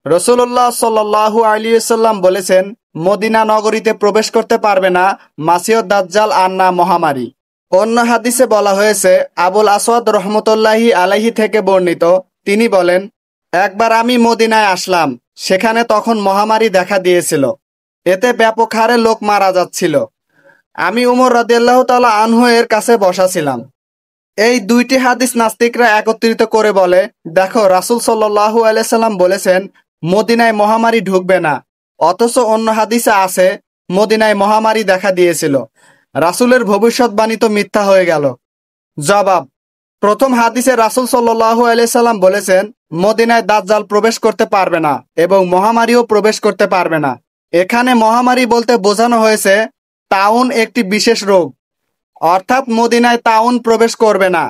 রাসূলুল্লাহ সাল্লাল্লাহু আলাইহি ওয়াসাল্লাম বলেছেন, মদিনা নগরীতে প্রবেশ করতে পারবে না মাসিহ দাজ্জাল আর না মহামারী। অন্য হাদিসে বলা হয়েছে, আবুল আসওয়াদ রহমতুল্লাহি আলাইহি থেকে বর্ণিত, তিনি বলেন, একবার আমি মদিনায় আসলাম, সেখানে তখন মহামারী দেখা দিয়েছিল। এতে ব্যাপক হারে লোক মারা যাচ্ছিল। আমি উমর রাদিয়াল্লাহু তাআলা আনহু এর কাছে বসা ছিলাম। এই দুইটি হাদিস নাস্তিকরা একত্রিত করে বলে, দেখো, রাসূল সাল্লাল্লাহু আলাইহি সাল্লাম বলেছেন মদিনায় মহামারী ঢুকবে না, অথচ অন্য হাদিসে আছে মদিনায় মহামারী দেখা দিয়েছিল। রাসূলের ভবিষ্যৎবাণী তো মিথ্যা হয়ে গেল। জবাব: প্রথম হাদিসে রাসূল সাল্লাল্লাহু আলাইহি সাল্লাম বলেছেন মদিনায় দাজ্জাল প্রবেশ করতে পারবে না এবং মহামারীও প্রবেশ করতে পারবে না। এখানে মহামারী বলতে বোঝানো হয়েছে তাউন, একটি বিশেষ রোগ, অর্থাৎ মদিনায় তাউন প্রবেশ করবে না।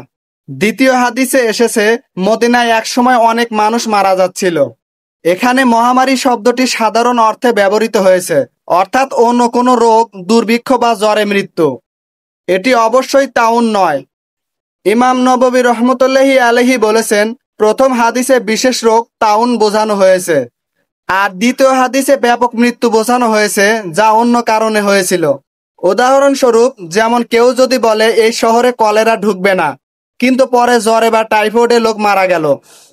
দ্বিতীয় হাদিসে এসেছে মদিনায় একসময় অনেক মানুষ মারা যাচ্ছিল। এখানে মহামারী শব্দটি সাধারণ অর্থে ব্যবহৃত হয়েছে, অর্থাৎ অন্য কোনো রোগ, দুর্ভিক্ষ বা জ্বরে মৃত্যু। এটি অবশ্যই তাউন নয়। ইমাম নববী রহমতুল্লাহি আলাইহি বলেছেন, প্রথম হাদিসে বিশেষ রোগ তাউন বোঝানো হয়েছে, আর দ্বিতীয় হাদিসে ব্যাপক মৃত্যু বোঝানো হয়েছে, যা অন্য কারণে হয়েছিল। উদাহরণস্বরূপ, যেমন কেউ যদি বলে এই শহরে কলেরা ঢুকবে না, কিন্তু পরে জ্বরে বা টাইফয়েডে লোক মারা গেল,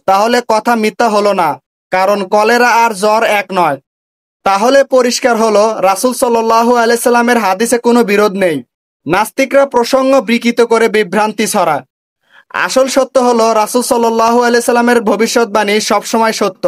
তাহলে কথা মিথ্যা হলো না, কারণ কলেরা আর জ্বর এক নয়। তাহলে পরিষ্কার হলো রাসূল সাল্লাল্লাহু আলাইহি সাল্লামের হাদিসে কোনো বিরোধ নেই। নাস্তিকরা প্রসঙ্গ বিকৃত করে বিভ্রান্তি ছড়ায়। আসল সত্য হলো রাসূল সাল্লাল্লাহু আলাইহি সাল্লামের ভবিষ্যৎবাণী সবসময় সত্য।